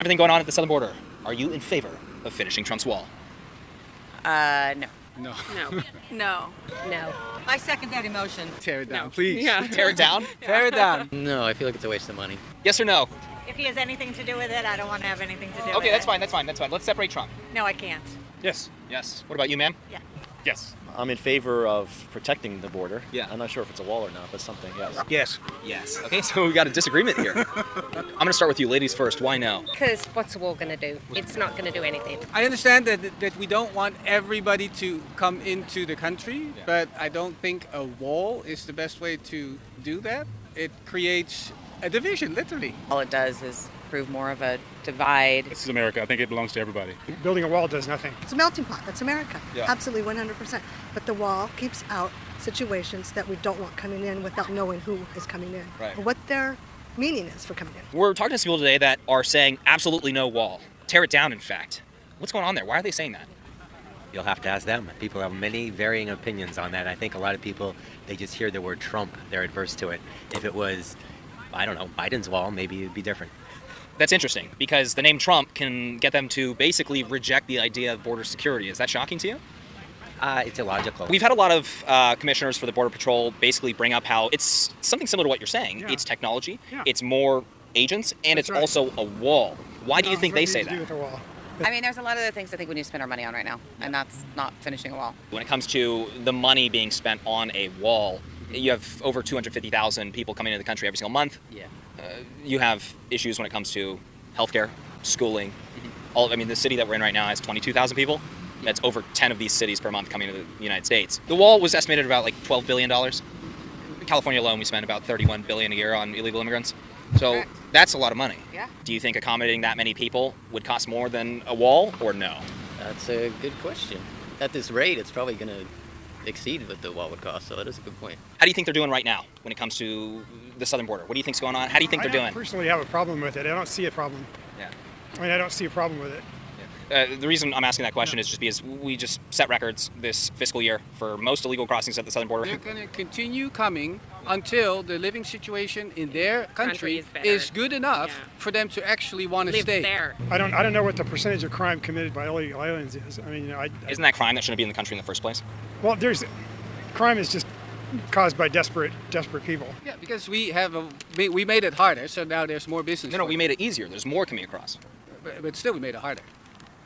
Everything going on at the southern border. Are you in favor of finishing Trump's wall? No. No. No. No. No. I second that emotion. Tear it down, No. please. Yeah. Tear it down? Tear it down. No, I feel like it's a waste of money. Yes or no? If he has anything to do with it, I don't want to have anything to do with it. Okay, that's fine, that's fine, that's fine. Let's separate Trump. No, I can't. Yes. Yes. What about you, ma'am? Yeah. Yes. I'm in favor of protecting the border. Yeah. I'm not sure if it's a wall or not, but something, yes. Yes. Yes. Okay, so we got a disagreement here. I'm going to start with you, ladies first. Why no? Because what's the wall going to do? It's not going to do anything. I understand that we don't want everybody to come into the country, but I don't think a wall is the best way to do that. It creates a division, literally. All it does is prove more of a divide. This is America. I think it belongs to everybody. Building a wall does nothing. It's a melting pot. That's America. Yeah. Absolutely 100%. But the wall keeps out situations that we don't want coming in without knowing who is coming in. Right. Or what their meaning is for coming in. We're talking to some people today that are saying absolutely no wall. Tear it down, in fact. What's going on there? Why are they saying that? You'll have to ask them. People have many varying opinions on that. I think a lot of people, they just hear the word Trump, they're adverse to it. If it was, I don't know, Biden's wall, maybe it'd be different. That's interesting, because the name Trump can get them to basically reject the idea of border security. Is that shocking to you? It's illogical. We've had a lot of commissioners for the Border Patrol basically bring up how it's something similar to what you're saying. Yeah. It's technology, Yeah. it's more agents, and That's it's right. also a wall. Why do you think What they does say it do that? with the wall? I mean, there's a lot of other things I think we need to spend our money on right now, and that's not finishing a wall. When it comes to the money being spent on a wall, you have over 250,000 people coming into the country every single month. Yeah. You have issues when it comes to healthcare, schooling. I mean, the city that we're in right now has 22,000 people. That's over 10 of these cities per month coming to the United States. The wall was estimated about like $12 billion. In California alone, we spend about $31 billion a year on illegal immigrants. So Correct. that's a lot of money. Yeah. Do you think accommodating that many people would cost more than a wall, or no? That's a good question. At this rate, it's probably going to exceed what the wall would cost, so that is a good point. How do you think they're doing right now when it comes to the southern border? What do you think's going on? How do you think they're I doing? don't personally have a problem with it. I don't see a problem. Yeah. I mean, I don't see a problem with it. The reason I'm asking that question is just because we just set records this fiscal year for most illegal crossings at the southern border. They're going to continue coming until the living situation in their country is better. is good enough Yeah. for them to actually want to Live stay. there. I don't know what the percentage of crime committed by illegal aliens is. I mean, you know, Isn't that crime that shouldn't be in the country in the first place? well, crime is just caused by desperate people. Yeah, because we made it harder, so now there's more business. No, for we them. made it easier. There's more coming across. But still, we made it harder.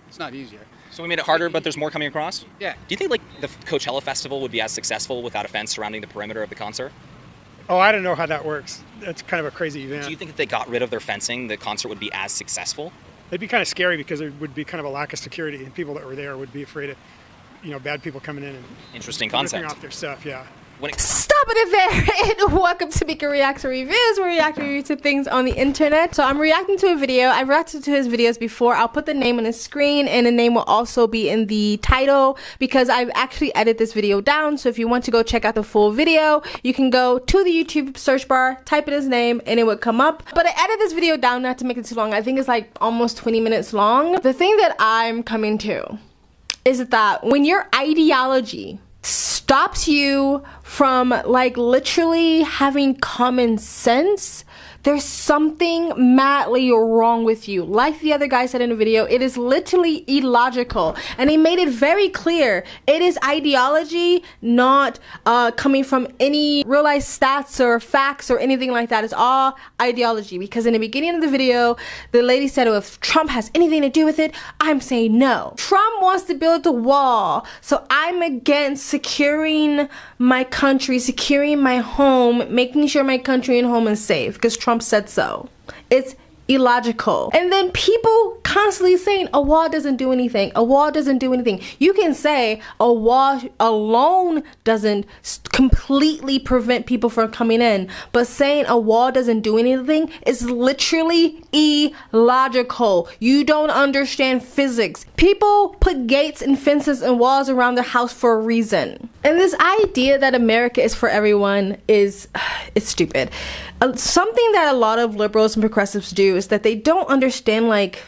It's not easier. So we made it harder, but there's more coming across? Yeah. Do you think like the Coachella Festival would be as successful without a fence surrounding the perimeter of the concert? Oh, I don't know how that works. That's kind of a crazy event. Do you think if they got rid of their fencing, the concert would be as successful? It'd be kind of scary because there would be kind of a lack of security, and people that were there would be afraid of, bad people coming in and Interesting ripping concept. off their stuff. Yeah. When it Stop it there and welcome to Mika Reacts or Reviews, where we react to things on the internet. So I'm reacting to a video. I've reacted to his videos before. I'll put the name on the screen and the name will also be in the title because I've actually edited this video down. So if you want to go check out the full video, you can go to the YouTube search bar, type in his name and it would come up. But I edited this video down not to make it too long. I think it's like almost 20 minutes long. The thing that I'm coming to is that when your ideology stops you from like literally having common sense, there's something madly wrong with you. Like the other guy said in the video, it is literally illogical. And he made it very clear. It is ideology, not coming from any realized stats or facts or anything like that. It's all ideology. Because in the beginning of the video, the lady said, oh, if Trump has anything to do with it, I'm saying no. Trump wants to build a wall. So I'm against securing my country, securing my home, making sure my country and home is safe. Because Trump said so. It's illogical. And then people constantly saying a wall doesn't do anything. A wall doesn't do anything. You can say a wall alone doesn't completely prevent people from coming in, but saying a wall doesn't do anything is literally illogical. You don't understand physics. People put gates and fences and walls around their house for a reason. And this idea that America is for everyone is it's stupid. Something that a lot of liberals and progressives do is that they don't understand like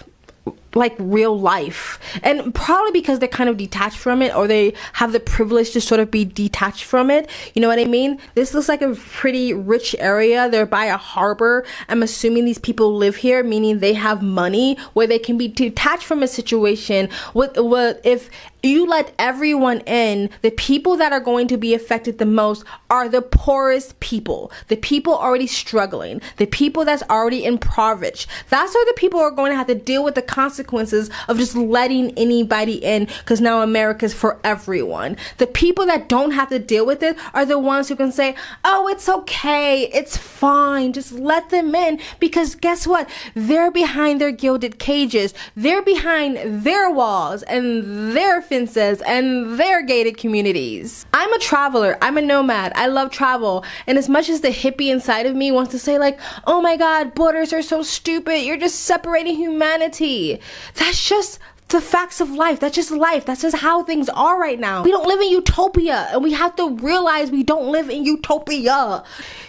like real life, and probably because they're kind of detached from it, or they have the privilege to sort of be detached from it. You know what I mean? This looks like a pretty rich area. They're by a harbor. I'm assuming these people live here, meaning they have money where they can be detached from a situation. If you let everyone in, the people that are going to be affected the most are the poorest people, the people already struggling, the people that's already impoverished. That's where the people are going to have to deal with the consequences of just letting anybody in, because now America's for everyone. The people that don't have to deal with it are the ones who can say, oh, it's okay, it's fine, just let them in, because guess what? They're behind their gilded cages, they're behind their walls and their fences and their gated communities. I'm a traveler, I'm a nomad, I love travel, and as much as the hippie inside of me wants to say like, oh my god, borders are so stupid, you're just separating humanity, that's just the facts of life. That's just life. That's just how things are right now. We don't live in utopia, and we have to realize we don't live in utopia.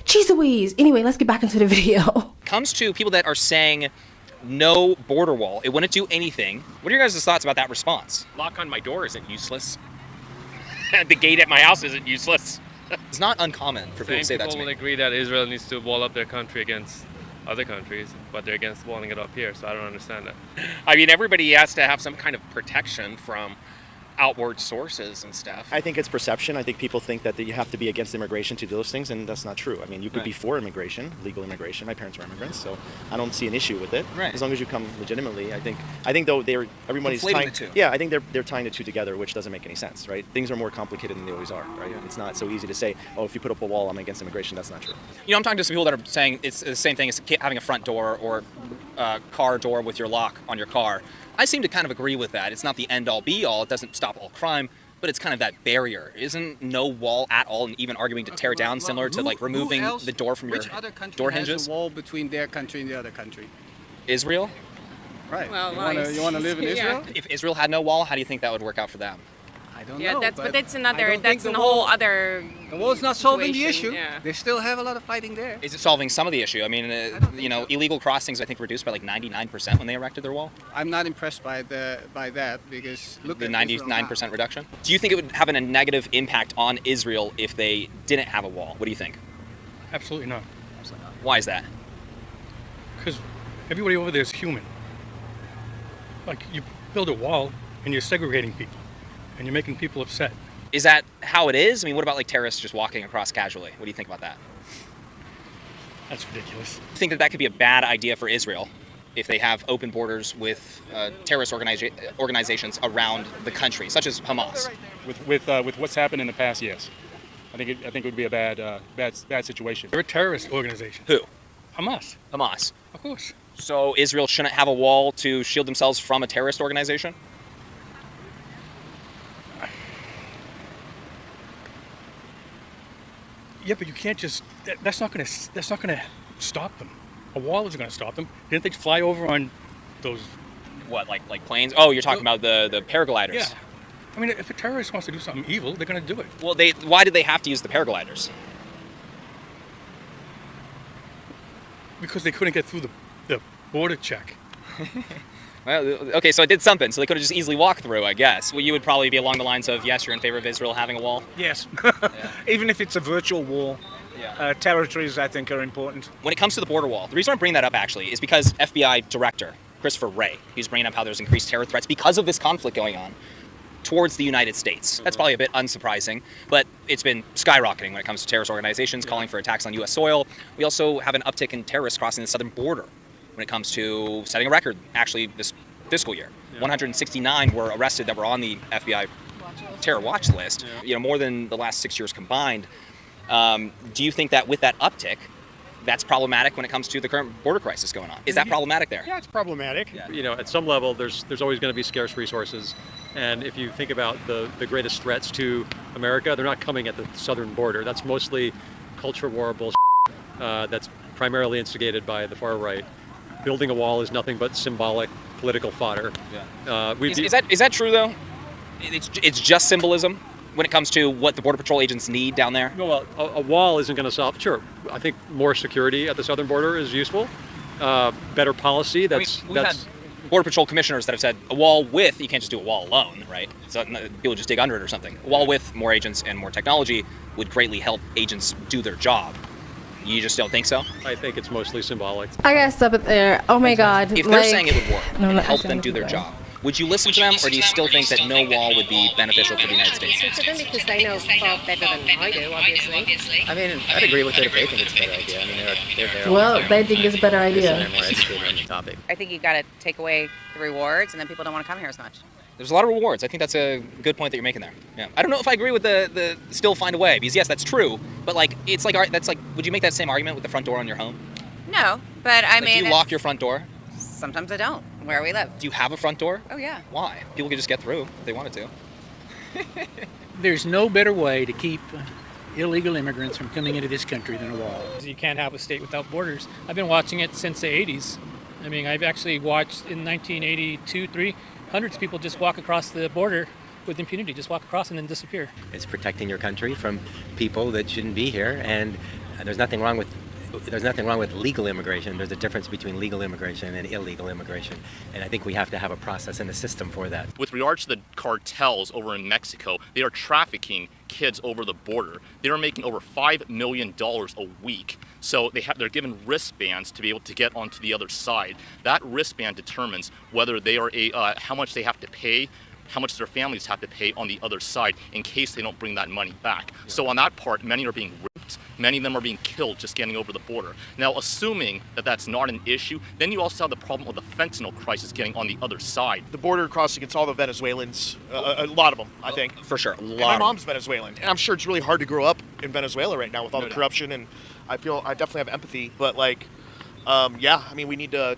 Jeez Louise. Anyway, let's get back into the video. Comes to people that are saying no border wall, it wouldn't do anything. What are your guys' thoughts about that response? Lock on my door isn't useless. The gate at my house isn't useless. It's not uncommon for people to say that to People me. will agree that Israel needs to wall up their country against other countries, but they're against walling it up here, so I don't understand that. I mean, everybody has to have some kind of protection from outward sources and stuff. I think it's perception. I think people think that you have to be against immigration to do those things, and that's not true. I mean, you could be for immigration, legal immigration. My parents were immigrants, so I don't see an issue with it. Right. As long as you come legitimately. I think though everybody's Conflating tying the two. Yeah, I think they're tying the two together, which doesn't make any sense, right? Things are more complicated than they always are, right? Yeah. It's not so easy to say, oh, if you put up a wall, I'm against immigration. That's not true. You know, I'm talking to some people that are saying it's the same thing as having a front door or car door with your lock on your car. I seem to kind of agree with that. It's not the end all be all. It doesn't stop all crime, but it's kind of that barrier. Isn't no wall at all, and even arguing to tear it down, similar to like removing the door from your door hinges? Has a wall between their country and the other country? Israel? Right. Well, you want to live in yeah. Israel? If Israel had no wall, how do you think that would work out for them? I don't Yeah, know. but that's I another. don't That's think a the whole wall- other. The wall's not solving the situation, issue. yeah. They still have a lot of fighting there. Is it solving some of the issue? I mean, you know, illegal crossings I think reduced by like 99% when they erected their wall. I'm not impressed by that because look The at Israel now. 99% reduction. Do you think it would have a negative impact on Israel if they didn't have a wall? What do you think? Absolutely not. Why is that? Because everybody over there is human. Like, you build a wall and you're segregating people and you're making people upset. Is that how it is? I mean, what about like terrorists just walking across casually? What do you think about that? That's ridiculous. Do you think that that could be a bad idea for Israel if they have open borders with terrorist organizations around the country, such as Hamas? With what's happened in the past, yes. I think it would be a bad situation. They're a terrorist organization. Who? Hamas. Hamas. Of course. So Israel shouldn't have a wall to shield themselves from a terrorist organization? Yeah, but you can't just. That's not going to stop them. A wall isn't going to stop them. Didn't they fly over on those? What, like planes? Oh, you're talking about the paragliders. Yeah. I mean, if a terrorist wants to do something evil, they're going to do it. Well, why did they have to use the paragliders? Because they couldn't get through the border check. Well, okay, so it did something. So they could have just easily walked through, I guess. Well, you would probably be along the lines of, yes, you're in favor of Israel having a wall? Yes. Even if it's a virtual wall, territories, I think, are important. When it comes to the border wall, the reason I'm bringing that up, actually, is because FBI Director Christopher Wray, he's bringing up how there's increased terror threats because of this conflict going on towards the United States. That's probably a bit unsurprising, but it's been skyrocketing when it comes to terrorist organizations calling for attacks on U.S. soil. We also have an uptick in terrorists crossing the southern border when it comes to setting a record, actually, this fiscal year. 169 were arrested that were on the FBI terror watch list, more than the last 6 years combined. Do you think that with that uptick, that's problematic when it comes to the current border crisis going on? Is that problematic there? Yeah, it's problematic. Yeah. At some level, there's always going to be scarce resources. And if you think about the greatest threats to America, they're not coming at the southern border. That's mostly culture war bullshit that's primarily instigated by the far right. Building a wall is nothing but symbolic political fodder. Yeah. Is that true, though? It's just symbolism when it comes to what the Border Patrol agents need down there? No, well, a wall isn't going to solve. Sure, I think more security at the southern border is useful. Better policy. Border Patrol commissioners that have said a wall with, you can't just do a wall alone, right? So people just dig under it or something. A wall with more agents and more technology would greatly help agents do their job. You just don't think so? I think it's mostly symbolic. I gotta stop it there. Oh my god. If they're saying it would work and help them do their job, would you listen to them, or do you still think that no wall would be beneficial for the United States? Listen to them because they know far better than I do, obviously. I mean, I'd agree with it if they think it's a better idea. I mean, they're there. Well, they think it's a better idea. They're more educated on the topic. I think you got to take away the rewards, and then people don't want to come here as much. There's a lot of rewards. I think that's a good point that you're making there. Yeah. I don't know if I agree with the still find a way, because yes, that's true, but like it's like that's like, would you make that same argument with the front door on your home? No, but I mean, do you lock your front door? Sometimes I don't. Where we live. Do you have a front door? Oh yeah. Why? People could just get through if they wanted to. There's no better way to keep illegal immigrants from coming into this country than a wall. You can't have a state without borders. I've been watching it since the 80s. I mean, I've actually watched in 1982, 3 hundreds of people just walk across the border with impunity, just walk across and then disappear. It's protecting your country from people that shouldn't be here, and there's nothing wrong with legal immigration. There's a difference between legal immigration and illegal immigration, and I think we have to have a process and a system for that. With regards to the cartels over in Mexico, they are trafficking kids over the border. They are making over $5 million a week. So they're given wristbands to be able to get onto the other side. That wristband determines whether they are how much they have to pay, how much their families have to pay on the other side in case they don't bring that money back. Yeah. So on that part, many are being raped, many of them are being killed just getting over the border. Now, assuming that that's not an issue, then you also have the problem of the fentanyl crisis getting on the other side. The border crossing, it's all the Venezuelans, a lot of them, I think. For sure, my mom's Venezuelan, and I'm sure it's really hard to grow up in Venezuela right now with all the corruption, and I definitely have empathy, but like, yeah, I mean, we need to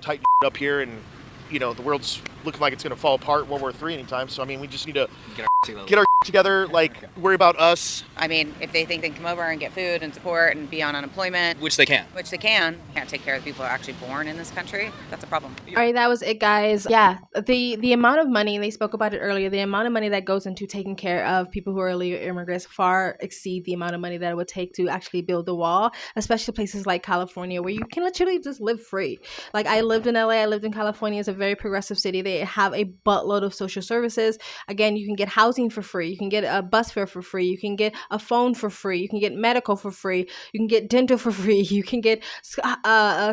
tighten up here, and you know, the world's looking like it's going to fall apart, World War III anytime, so I mean, we just need to get our together, like, worry about us. I mean, if they think they can come over and get food and support and be on unemployment, which they can, can't take care of the people who are actually born in this country, that's a problem. All right, that was it, guys. Yeah, the amount of money, they spoke about it earlier, the amount of money that goes into taking care of people who are illegal immigrants far exceed the amount of money that it would take to actually build the wall, especially places like California where you can literally just live free. Like, I lived in LA, I lived in California. It's a very progressive city. They have a buttload of social services. Again, you can get housing for free. You can get a bus fare for free. You can get a phone for free. You can get medical for free. You can get dental for free. You can get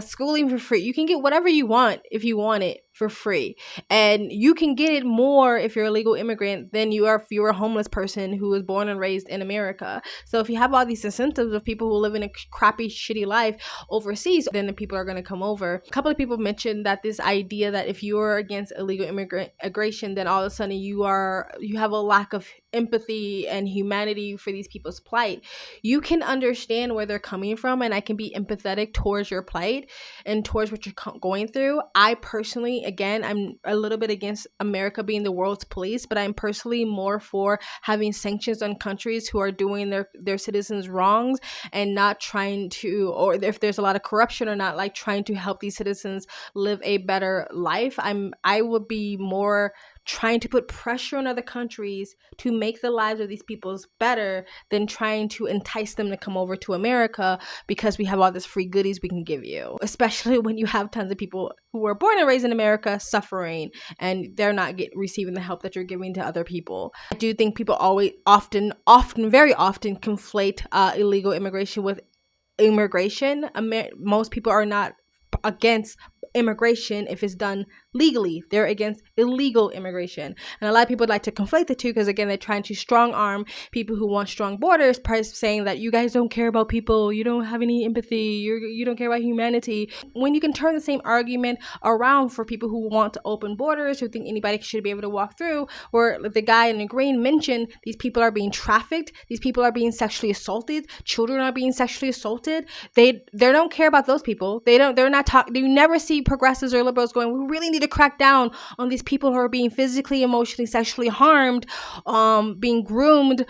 schooling for free. You can get whatever you want if you want it for free. And you can get it more if you're a legal immigrant than you are if you're a homeless person who was born and raised in America. So if you have all these incentives of people who live in a crappy, shitty life overseas, then the people are going to come over. A couple of people mentioned that this idea that if you're against illegal immigration, then all of a sudden you have a lack of empathy and humanity for these people's plight. You can understand where they're coming from, and I can be empathetic towards your plight and towards what you're going through. I personally, again, I'm a little bit against America being the world's police, but I'm personally more for having sanctions on countries who are doing their citizens wrongs and not trying to, or if there's a lot of corruption or not, like trying to help these citizens live a better life. I would be more trying to put pressure on other countries to make the lives of these peoples better than trying to entice them to come over to America because we have all this free goodies we can give you, especially when you have tons of people who were born and raised in America suffering and they're not receiving the help that you're giving to other people. I do think people very often conflate illegal immigration with immigration. Most people are not against immigration if it's done legally. They're against illegal immigration, and a lot of people like to conflate the two because, again, they're trying to strong arm people who want strong borders, saying that you guys don't care about people, you don't have any empathy, you don't care about humanity, when you can turn the same argument around for people who want to open borders, who think anybody should be able to walk through, where the guy in the green mentioned these people are being trafficked, these people are being sexually assaulted, children are being sexually assaulted. They don't care about those people. They're not talking. You never see progressives or liberals going, we really need to crack down on these people who are being physically, emotionally, sexually harmed, being groomed,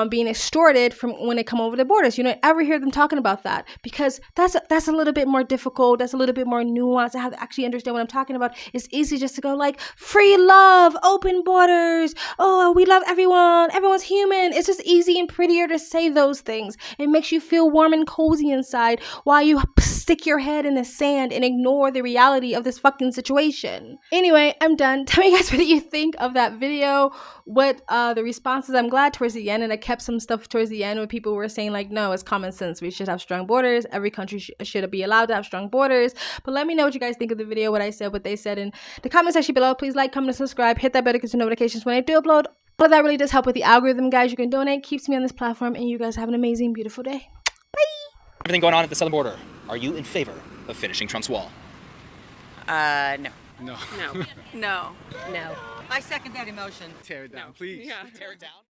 being extorted from when they come over the borders. You don't ever hear them talking about that because that's a little bit more difficult. That's a little bit more nuanced. I have to actually understand what I'm talking about. It's easy just to go like free love, open borders. Oh, we love everyone. Everyone's human. It's just easy and prettier to say those things. It makes you feel warm and cozy inside while you stick your head in the sand and ignore the reality of this fucking situation. happen. Anyway, I'm done. Tell me guys what you think of that video, what the responses. I'm glad towards the end, and I kept some stuff towards the end where people were saying like, no, it's common sense. We should have strong borders. Every country should be allowed to have strong borders. But let me know what you guys think of the video, what I said, what they said in the comment section below. Please like, comment, and subscribe. Hit that bell to get notifications when I do upload. All of that really does help with the algorithm, guys. You can donate, keeps me on this platform, and you guys have an amazing, beautiful day. Everything going on at the southern border. Are you in favor of finishing Trump's wall? No. No. No. No. No. I second that emotion. Tear it down, please. Yeah. Tear it down.